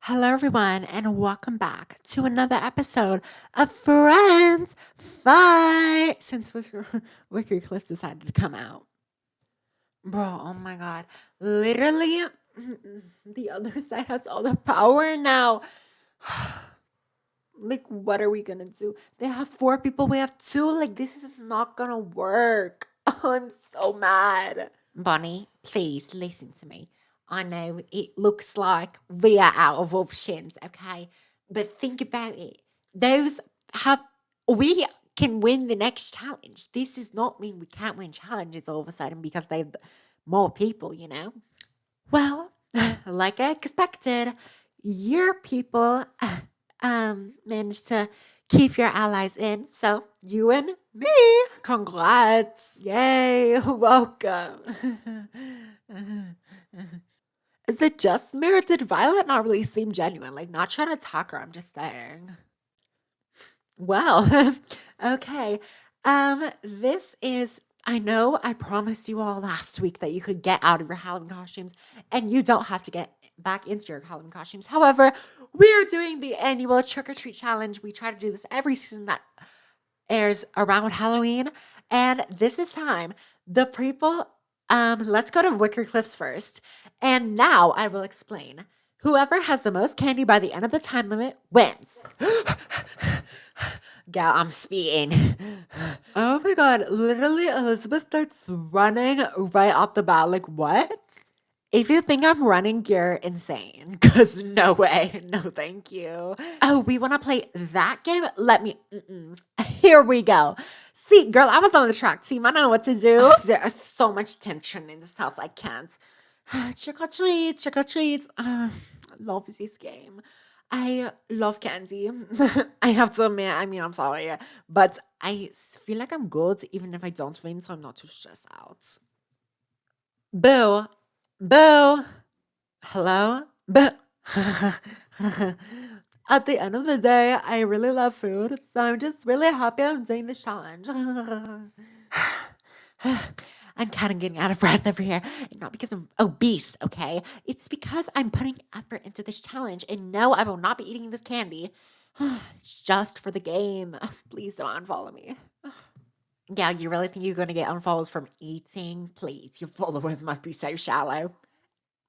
Hello, everyone, and welcome back to another episode of Friends Fight. Since Wicker Cliff decided to come out, bro, oh my god, literally, the other side has all the power now. Like, what are we gonna do? They have four people, we have two. Like, this is not gonna work. Oh, I'm so mad. Bonnie, please listen to me. I know it looks like we are out of options, okay? But think about it. Those have we can win the next challenge. This does not mean we can't win challenges all of a sudden because they have more people, you know? Well, like I expected, your people managed to keep your allies in. So you and me, congrats. Yay, welcome. Is it just me or did Violet not really seem genuine? Like, not trying to attack her, I'm just saying. Well, okay. This is I know I promised you all last week that you could get out of your Halloween costumes and you don't have to get back into your Halloween costumes. However, we are doing the annual trick or treat challenge. We try to do this every season that airs around Halloween, and this is time. The people let's go to Wicker Cliffs first. And now I will explain. Whoever has the most candy by the end of the time limit wins. Gal, I'm speeding. Oh my god, literally Elizabeth starts running right off the bat. Like, what? If you think I'm running, you're insane. Cause no way. No, thank you. Oh, we wanna play that game? Let me Here we go. See, girl, I was on the track team. I know what to do. There is so much tension in this house. I can't. Trick or treat, trick or treat. Love this game. I love candy. I have to admit, I mean, I'm sorry, but I feel like I'm good even if I don't win, so I'm not too stressed out. Boo. Boo. Hello? Boo. At the end of the day, I really love food, so I'm just really happy I'm doing this challenge. I'm kind of getting out of breath over here. Not because I'm obese, okay? It's because I'm putting effort into this challenge, and no, I will not be eating this candy. It's just for the game. Please don't unfollow me. Yeah, you really think you're gonna get unfollows from eating? Please, your followers must be so shallow.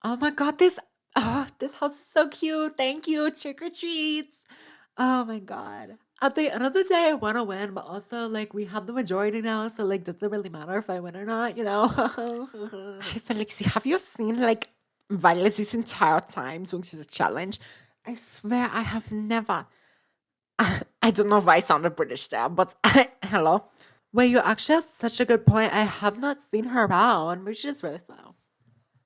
Oh my god, this house is so cute. Thank you. Trick or treats. Oh my god. At the end of the day, I want to win, but also like we have the majority now, so like does it really matter if I win or not? You know? Hey Felixi, have you seen like Violet this entire time doing this challenge? I swear I have never. I don't know if I sounded British there, but hello. Well, you actually have such a good point. I have not seen her around, which is really slow.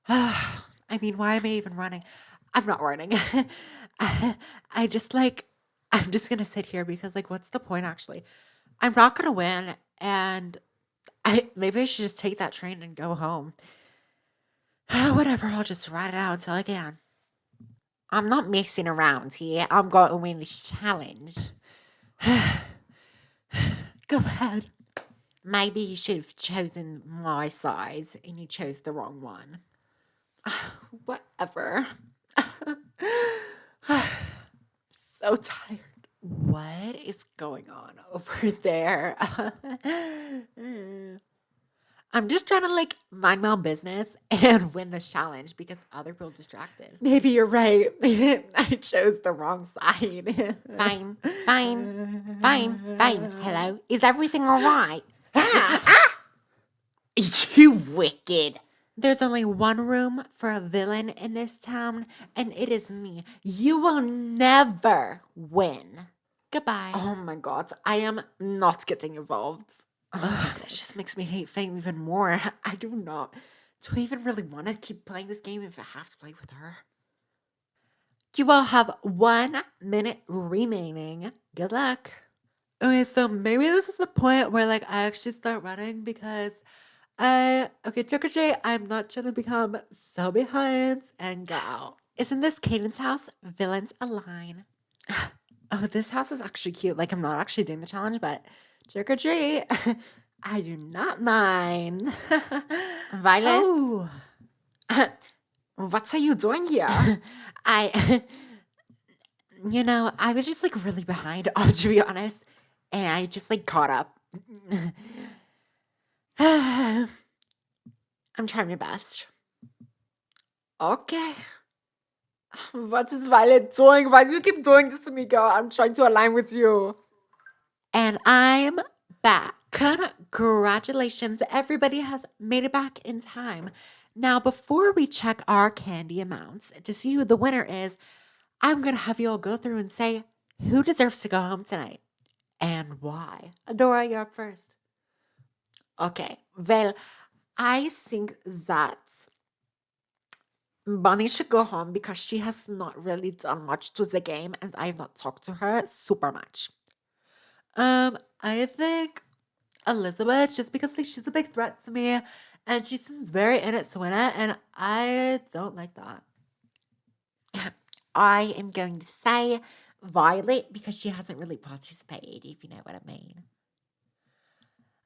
I mean, why am I even running? I'm not running. I just like I'm just gonna sit here because like what's the point actually? I'm not gonna win and I maybe I should just take that train and go home. Whatever, I'll just ride it out until I can. I'm not messing around here. I'm going to win this challenge. Go ahead. Maybe you should have chosen my size and you chose the wrong one. Whatever. So tired. What is going on over there? I'm just trying to like mind my own business and win this challenge because other people distracted. Maybe you're right. I chose the wrong side. Fine, fine, fine, fine. Hello, is everything all right? You wicked. There's only one room for a villain in this town, and it is me. You will never win. Goodbye. Oh my god, I am not getting involved. Ugh, this just makes me hate Fame even more. I do not. Do I even really want to keep playing this game if I have to play with her? You all have 1 minute remaining. Good luck. Okay, so maybe this is the point where like I actually start running because okay, trick or treat, I'm not trying to become so behind and go out. Isn't this Caden's house? Villains align. Oh, this house is actually cute. Like I'm not actually doing the challenge, but trick or treat. I do not mind. Violet. Oh. What are you doing here? I I was just like really behind, to be honest, and I just like caught up. I'm trying my best. Okay. What is Violet doing? Why do you keep doing this to me, girl? I'm trying to align with you. And I'm back. Congratulations. Everybody has made it back in time. Now, before we check our candy amounts to see who the winner is, I'm going to have you all go through and say who deserves to go home tonight and why. Adora, you're up first. Okay. Well, I think that Bunny should go home because she has not really done much to the game and I have not talked to her super much. I think Elizabeth, just because like she's a big threat to me and she seems very in it to win it, and I don't like that. I am going to say Violet because she hasn't really participated, if you know what I mean.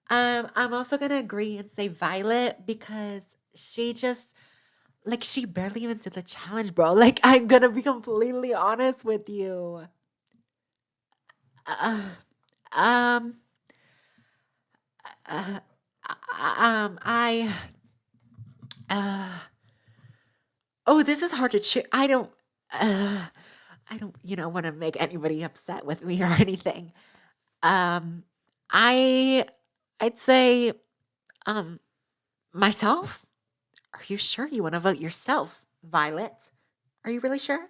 I'm also gonna agree and say Violet because she just like she barely even did the challenge, bro. Like I'm gonna be completely honest with you. Uh, um, uh, I uh oh, this is hard to choose. Uh I don't, want to make anybody upset with me or anything. Um I I'd say um myself. Are you sure you want to vote yourself, Violet? Are you really sure?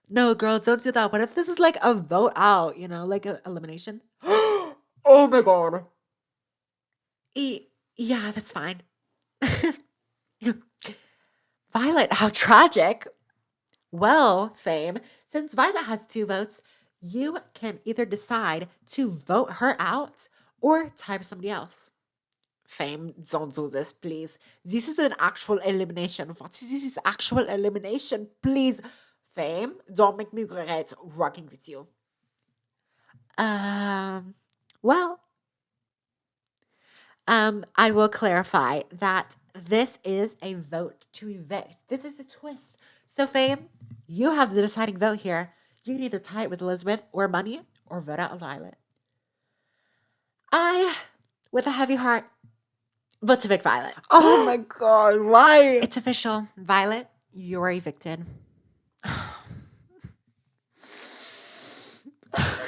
No, girl, don't do that. What if this is like a vote out, like a elimination? Oh my god. Yeah, that's fine. Violet, how tragic. Well, Fame, since Violet has two votes, you can either decide to vote her out or type somebody else. Fame, don't do this, please. This is an actual elimination. What is this? Is actual elimination, please. Fame, don't make me regret rocking with you. Um, well, I will clarify that this is a vote to evict. This is the twist. So, Fame, you have the deciding vote here. You can either tie it with Elizabeth or Bunny or vote out Violet. I, with a heavy heart, vote to evict Violet. Oh my god, why? It's official. Violet, you're evicted. Fuck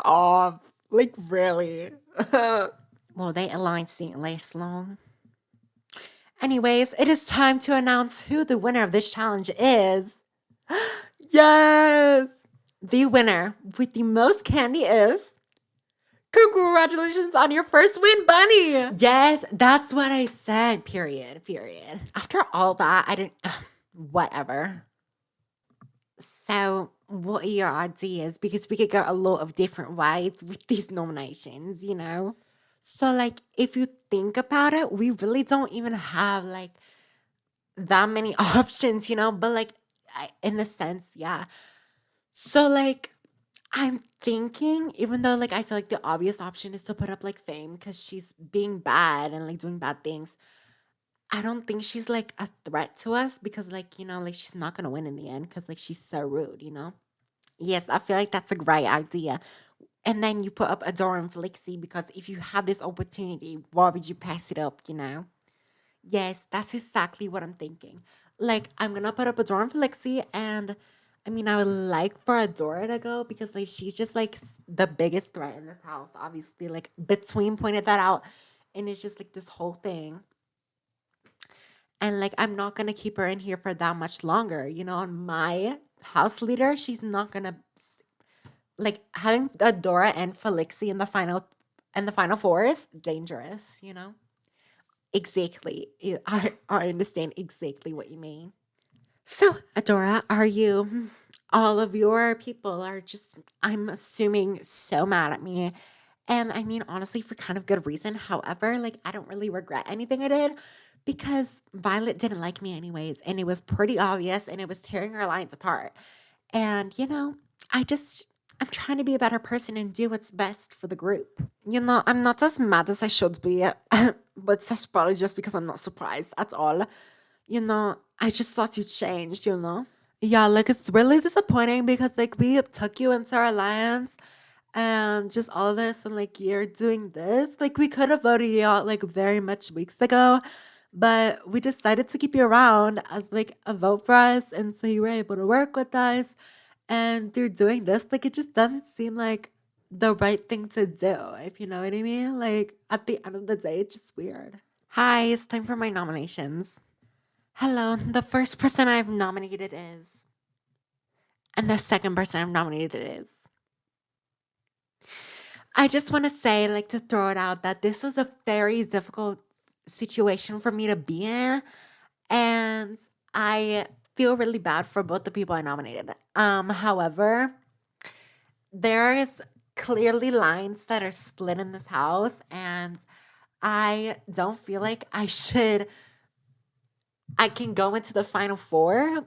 off. Like, really? Well, they alliance didn't last long. Anyways, it is time to announce who the winner of this challenge is. Yes! The winner with the most candy is. Congratulations on your first win, Bunny! Yes, that's what I said. Period. After all that, I didn't. Whatever. So, what are your ideas? Because we could go a lot of different ways with these nominations. So, like, if you think about it, we really don't even have like that many options. But like, in the sense, yeah. So, like, I'm thinking, even though like I feel like the obvious option is to put up like Fame because she's being bad and like doing bad things. I don't think she's like a threat to us because like like she's not gonna win in the end because like she's so rude. Yes, I feel like that's a great idea. And then you put up Adora and Felixie because if you had this opportunity, why would you pass it up? Yes, that's exactly what I'm thinking. Like, I'm gonna put up Adora and Felixie, and I mean, I would like for Adora to go because like she's just like the biggest threat in this house. Obviously, like Between pointed that out, and it's just like this whole thing. And like, I'm not gonna keep her in here for that much longer. And my house leader, she's not gonna like having Adora and Felixie in the final four is dangerous. Exactly. I understand exactly what you mean. So, Adora, are you all of your people are just I'm assuming so mad at me. And I mean honestly for kind of good reason. However, like I don't really regret anything I did because Violet didn't like me anyways and it was pretty obvious and it was tearing our lines apart. And I just I'm trying to be a better person and do what's best for the group. I'm not as mad as I should be, but that's probably just because I'm not surprised at all. I just thought you changed. Yeah, like it's really disappointing because like we took you into our alliance and just all this and like you're doing this. Like we could have voted you out like very much weeks ago, but we decided to keep you around as like a vote for us and so you were able to work with us and through doing this, like it just doesn't seem like the right thing to do, if you know what I mean. Like at the end of the day, it's just weird. Hi, it's time for my nominations. Hello, the first person I've nominated is, and the second person I've nominated is. I just want to say, like, to throw it out that this was a very difficult situation for me to be in, and I feel really bad for both the people I nominated. However, there is clearly lines that are split in this house, and I don't feel like I can go into the final four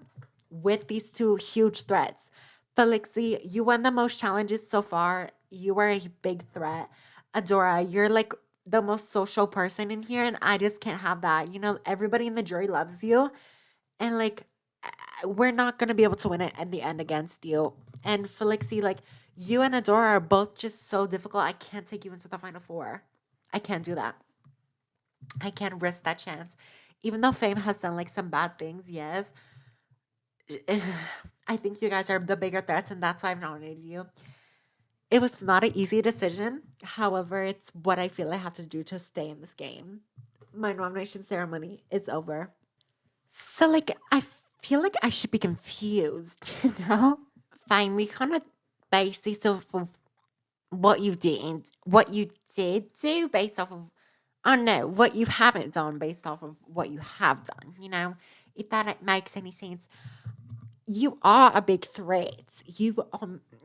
with these two huge threats. Felixi, you won the most challenges so far. You were a big threat. Adora, you're like the most social person in here, and I just can't have that. You know, everybody in the jury loves you, and like, we're not gonna be able to win it in the end against you. And Felixi, like, you and Adora are both just so difficult. I can't take you into the final four. I can't do that. I can't risk that chance. Even though Fame has done like some bad things, yes, I think you guys are the bigger threats, and that's why I've nominated you. It was not an easy decision. However, it's what I feel I have to do to stay in this game. My nomination ceremony is over. So, like, I feel like I should be confused, you know? Fine, we kind of base this off of what you did do based off of, oh no, what you haven't done based off of what you have done, you know? If that makes any sense. You are a big threat. You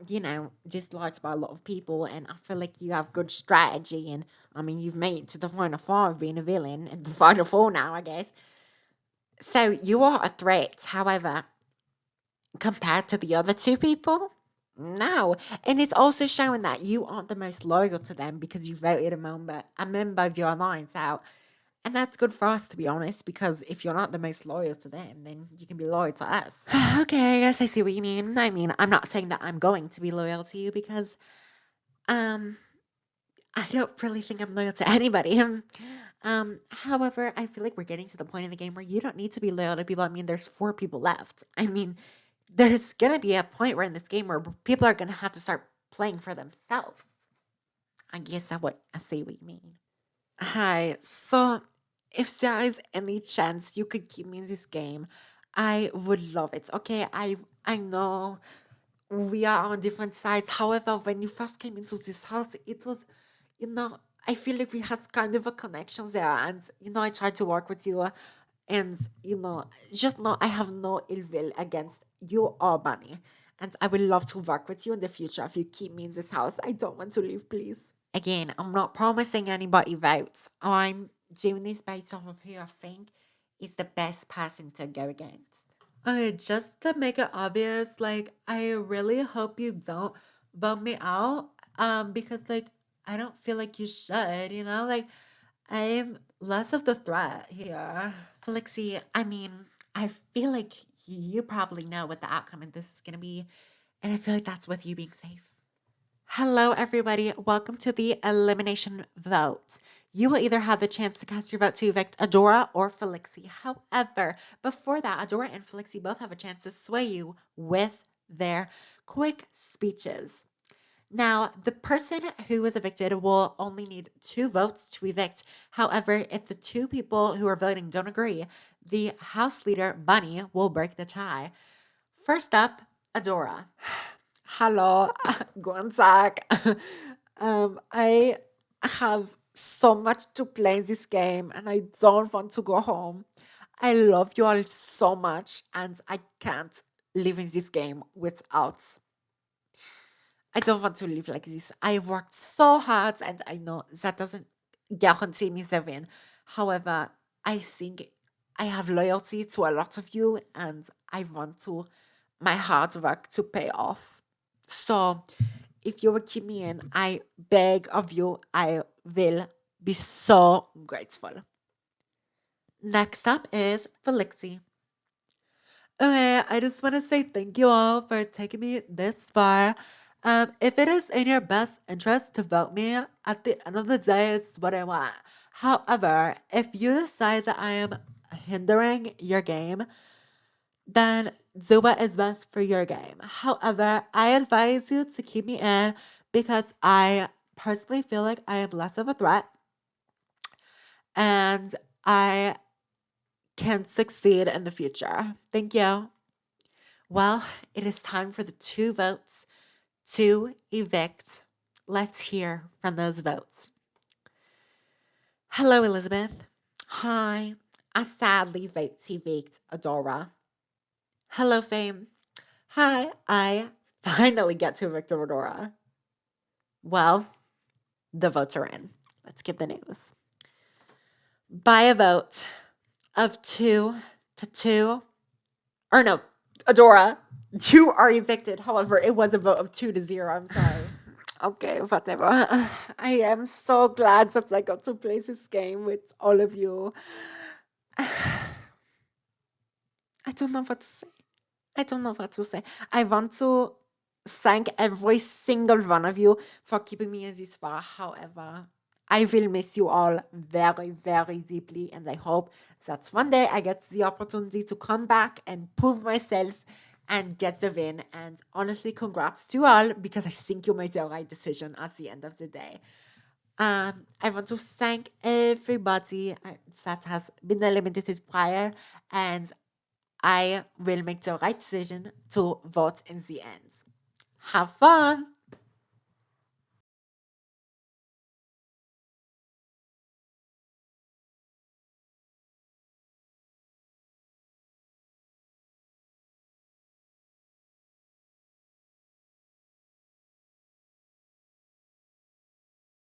you know, disliked by a lot of people, and I feel like you have good strategy. And I mean, you've made it to the final four of being a villain, and the final four now, I guess. So you are a threat. However, compared to the other two people, no. And it's also showing that you aren't the most loyal to them because you voted a member of your alliance out. And that's good for us, to be honest, because if you're not the most loyal to them, then you can be loyal to us. Okay, I guess I see what you mean. I mean, I'm not saying that I'm going to be loyal to you because, um, I don't really think I'm loyal to anybody. However, I feel like we're getting to the point in the game where you don't need to be loyal to people. I mean, there's four people left. I mean, there's gonna be a point where in this game where people are gonna have to start playing for themselves. I guess I see what you mean. Hi. So, if there is any chance you could keep me in this game, I would love it. Okay, I know we are on different sides. However, when you first came into this house, it was, you know, I feel like we had kind of a connection there, and you know, I tried to work with you, and you know, just know I have no ill will against you or Bunny, and I would love to work with you in the future if you keep me in this house. I don't want to leave, please. Again, I'm not promising anybody votes. I'm doing this based off of who I think is the best person to go against. Okay, just to make it obvious, like I really hope you don't vote me out. Because like I don't feel like you should, you know? Like I'm less of the threat here. Felixie, I mean, I feel like you probably know what the outcome of this is gonna be, and I feel like that's with you being safe. Hello, everybody. Welcome to the elimination vote. You will either have the chance to cast your vote to evict Adora or Felixie. However, before that, Adora and Felixie both have a chance to sway you with their quick speeches. Now, the person who was evicted will only need two votes to evict. However, if the two people who are voting don't agree, the house leader, Bunny, will break the tie. First up, Adora. Hello, Gonzag. I have so much to play in this game and I don't want to go home. I love you all so much and I can't live in this game without. I don't want to live like this. I've worked so hard and I know that doesn't guarantee me the win. However, I think I have loyalty to a lot of you and I want to my hard work to pay off. So if you will keep me in, I beg of you, I will be so grateful. Next up is Felixie. Okay, I just want to say thank you all for taking me this far. If it is in your best interest to vote me, at the end of the day, it's what I want. However, if you decide that I am hindering your game, then do what is best for your game. However, I advise you to keep me in because I personally feel like I am less of a threat and I can succeed in the future. Thank you. Well, it is time for the two votes to evict. Let's hear from those votes. Hello, Elizabeth. Hi. I sadly vote to evict Adora. Hello, Fame. Hi. I finally get to evict Adora. Well, the votes are in. Let's get the news. By a vote of 2-2, or no, Adora, you are evicted. However, it was a vote of 2-0. I'm sorry. Okay, whatever. I am so glad that I got to play this game with all of you. I don't know what to say. I don't know what to say. I want to thank every single one of you for keeping me in this far. However, I will miss you all very, very deeply, and I hope that one day I get the opportunity to come back and prove myself and get the win. And honestly, congrats to you all because I think you made the right decision at the end of the day. I want to thank everybody that has been eliminated prior, and I will make the right decision to vote in the end. Have fun!